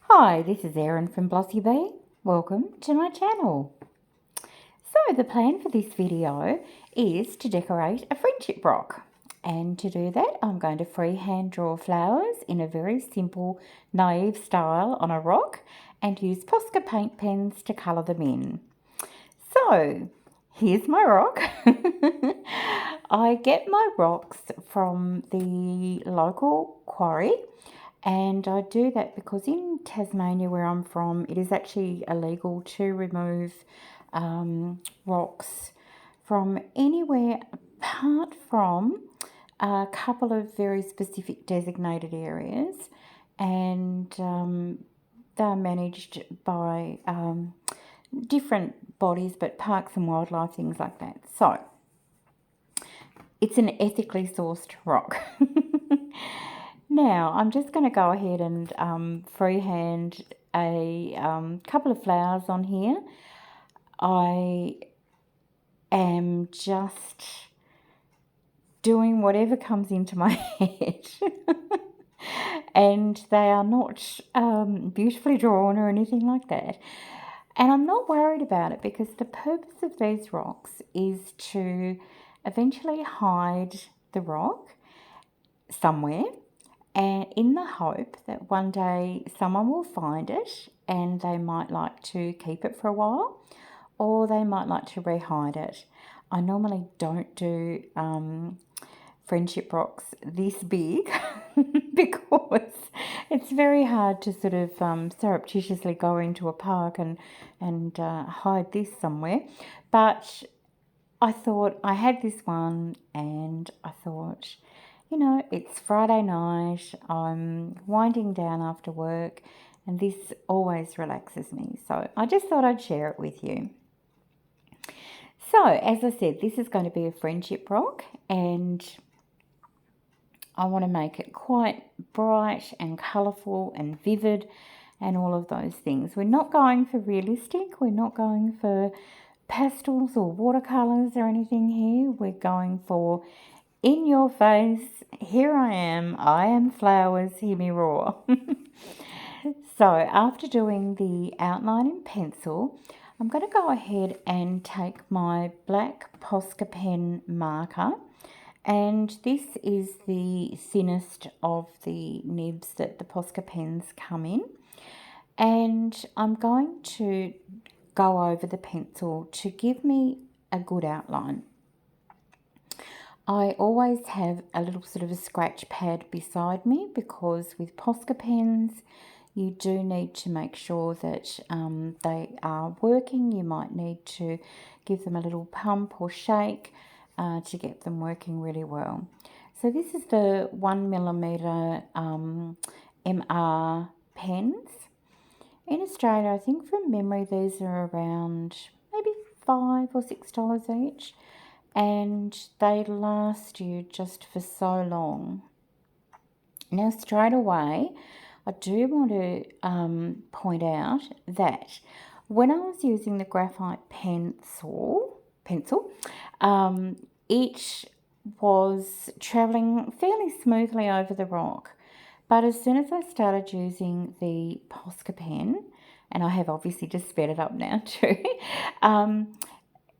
Hi, this is Erin from Blossy Bee. Welcome to my channel. So the plan for this video is to decorate a friendship rock. And to do that, I'm going to freehand draw flowers in a very simple, naive style on a rock and use Posca paint pens to colour them in. So here's my rock. I get my rocks from the local quarry. And I do that because in Tasmania, where I'm from, it is actually illegal to remove rocks from anywhere apart from a couple of very specific designated areas. And they're managed by different bodies, but parks and wildlife, things like that. So it's an ethically sourced rock. Now, I'm just going to go ahead and freehand a couple of flowers on here. I am just doing whatever comes into my head. And they are not beautifully drawn or anything like that. And I'm not worried about it because the purpose of these rocks is to eventually hide the rock somewhere, and in the hope that one day someone will find it and they might like to keep it for a while, or they might like to rehide it. I normally don't do friendship rocks this big because it's very hard to sort of surreptitiously go into a park and hide this somewhere. But I thought I had this one and I thought, you know, it's Friday night, I'm winding down after work, and this always relaxes me. So I just thought I'd share it with you. So, as I said, this is going to be a friendship rock, and I want to make it quite bright and colourful and vivid and all of those things. We're not going for realistic, we're not going for pastels or watercolours or anything here. We're going for in your face, here I am flowers, hear me roar. So after doing the outline in pencil, I'm going to go ahead and take my black Posca pen marker, and this is the thinnest of the nibs that the Posca pens come in, and I'm going to go over the pencil to give me a good outline. I always have a little sort of a scratch pad beside me because with Posca pens you do need to make sure that they are working. You might need to give them a little pump or shake to get them working really well. So this is the 1mm MR pens. In Australia, I think from memory these are around maybe $5 or $6 each, and they last you just for so long. Now, straight away, I do want to point out that when I was using the graphite pencil, it was travelling fairly smoothly over the rock. But as soon as I started using the Posca pen, and I have obviously just sped it up now too,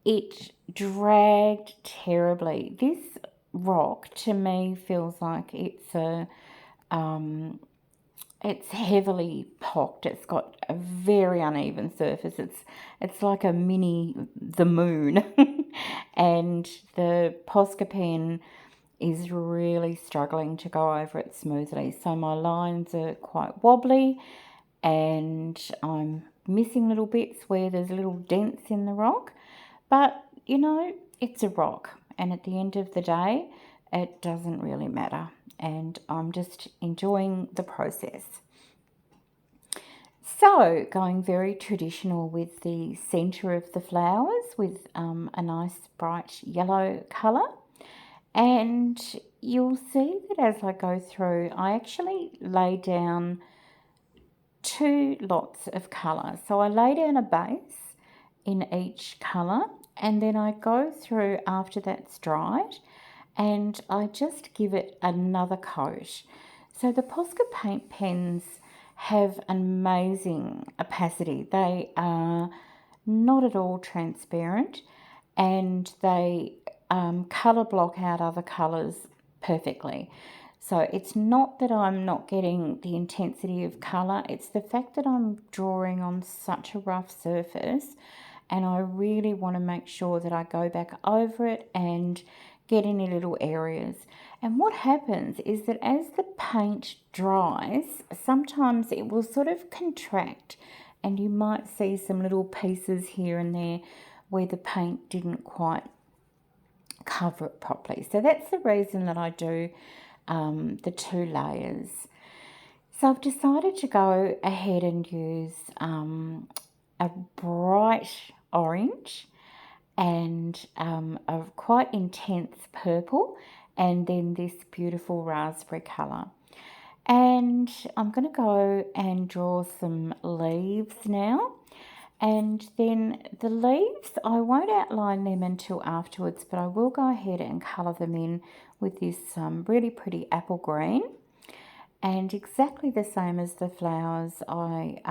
it dragged terribly. This rock to me feels like it's heavily pocked. It's got a very uneven surface. It's like a mini the moon, and the Posca pen is really struggling to go over it smoothly. So my lines are quite wobbly, and I'm missing little bits where there's little dents in the rock. But, you know, it's a rock, and at the end of the day, it doesn't really matter, and I'm just enjoying the process. So, going very traditional with the centre of the flowers with a nice bright yellow colour. And you'll see that as I go through, I actually lay down 2 lots of colour. So I lay down a base in each colour, and then I go through after that's dried and I just give it another coat. So the Posca paint pens have an amazing opacity. They are not at all transparent, and they colour block out other colours perfectly. So it's not that I'm not getting the intensity of colour, it's the fact that I'm drawing on such a rough surface, and I really want to make sure that I go back over it and get any little areas. And what happens is that as the paint dries, sometimes it will sort of contract, and you might see some little pieces here and there where the paint didn't quite cover it properly. So that's the reason that I do the 2 layers. So I've decided to go ahead and use a bright orange and a quite intense purple, and then this beautiful raspberry colour. And I'm going to go and draw some leaves now. And then the leaves, I won't outline them until afterwards, but I will go ahead and colour them in with this really pretty apple green. And exactly the same as the flowers, I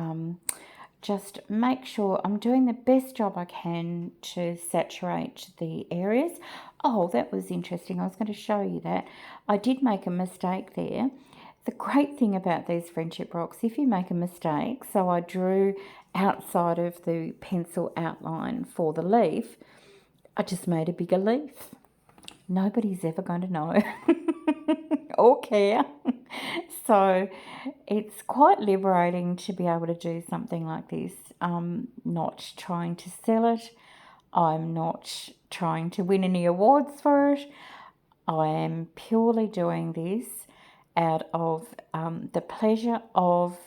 just make sure I'm doing the best job I can to saturate the areas. Oh, that was interesting. I was going to show you that. I did make a mistake there. The great thing about these friendship rocks, if you make a mistake, so I drew outside of the pencil outline for the leaf, I just made a bigger leaf. Nobody's ever going to know or care. So it's quite liberating to be able to do something like this. I'm not trying to sell it. I'm not trying to win any awards for it. I am purely doing this out of the pleasure of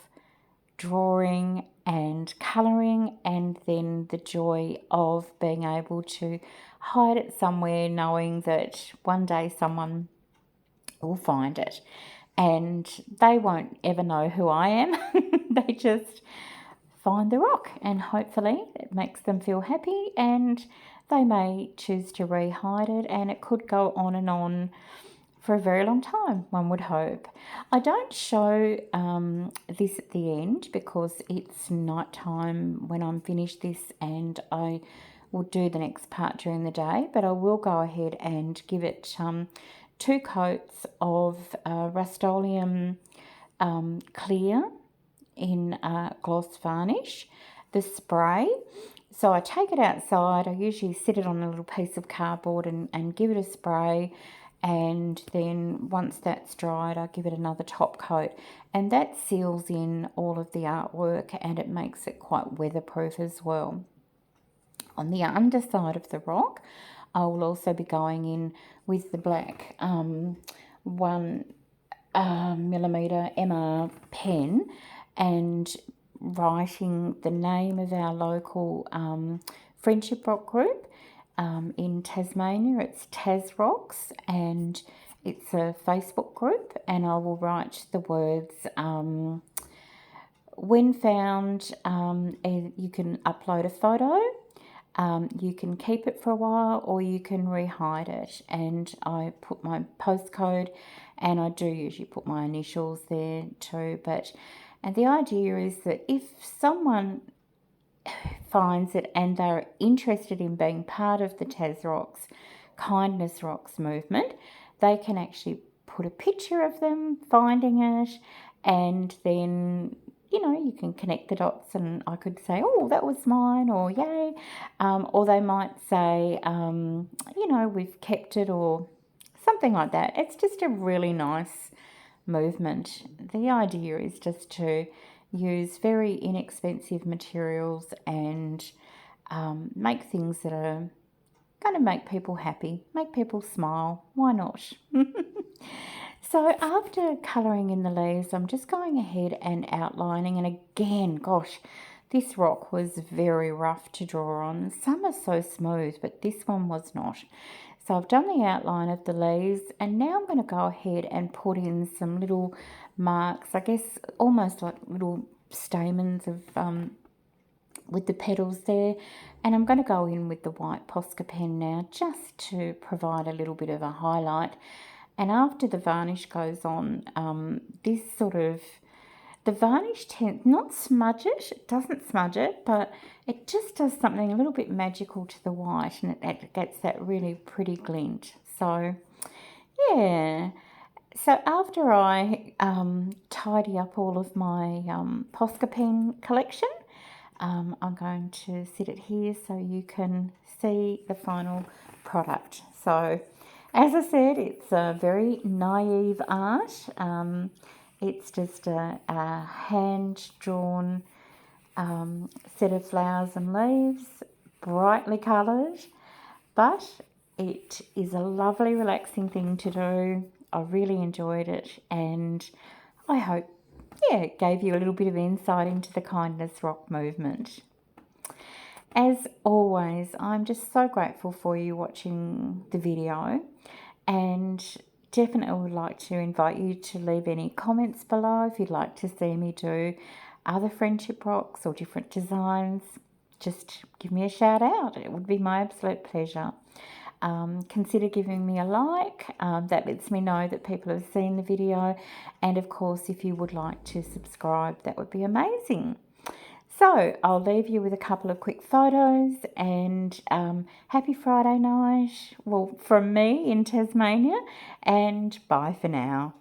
drawing and colouring, and then the joy of being able to hide it somewhere, knowing that one day someone will find it and they won't ever know who I am. They just find the rock, and hopefully it makes them feel happy, and they may choose to re-hide it, and it could go on and on for a very long time, one would hope. I don't show this at the end because it's night time when I'm finished this, and I will do the next part during the day, but I will go ahead and give it 2 coats of Rust-Oleum clear in gloss varnish, the spray. So I take it outside. I usually sit it on a little piece of cardboard and give it a spray, and then once that's dried I give it another top coat, and that seals in all of the artwork, and it makes it quite weatherproof as well. On the underside of the rock I will also be going in with the black 1 millimetre MR pen and writing the name of our local friendship rock group in Tasmania. It's Tas Rocks, and it's a Facebook group, and I will write the words when found. You can upload a photo, you can keep it for a while, or you can re-hide it, and I put my postcode, and I do usually put my initials there too. And the idea is that if someone finds it and they're interested in being part of the Tas Rocks, Kindness Rocks movement, they can actually put a picture of them finding it, and then you can connect the dots, and I could say, oh, that was mine, or yay, or they might say, we've kept it, or something like that. It's just a really nice movement. The idea is just to use very inexpensive materials and make things that are going to make people happy, make people smile. Why not? So after colouring in the leaves, I'm just going ahead and outlining. And again, gosh, this rock was very rough to draw on. Some are so smooth, but this one was not. So I've done the outline of the leaves, and now I'm going to go ahead and put in some little marks, I guess almost like little stamens of with the petals there. And I'm going to go in with the white Posca pen now, just to provide a little bit of a highlight. And after the varnish goes on, the the varnish tends not smudge it. It doesn't smudge it, but it just does something a little bit magical to the white, and it gets that really pretty glint. So yeah. So after I tidy up all of my Posca pen collection, I'm going to sit it here so you can see the final product. So as I said, it's a very naive art. It's just a hand-drawn set of flowers and leaves, brightly coloured, but it is a lovely, relaxing thing to do. I really enjoyed it, and I hope, it gave you a little bit of insight into the Kindness Rock movement. As always, I'm just so grateful for you watching the video, and definitely would like to invite you to leave any comments below if you'd like to see me do other friendship rocks or different designs. Just give me a shout out. It would be my absolute pleasure. Consider giving me a like. That lets me know that people have seen the video, and of course if you would like to subscribe, that would be amazing. So I'll leave you with a couple of quick photos, and happy Friday night, well, from me in Tasmania, and bye for now.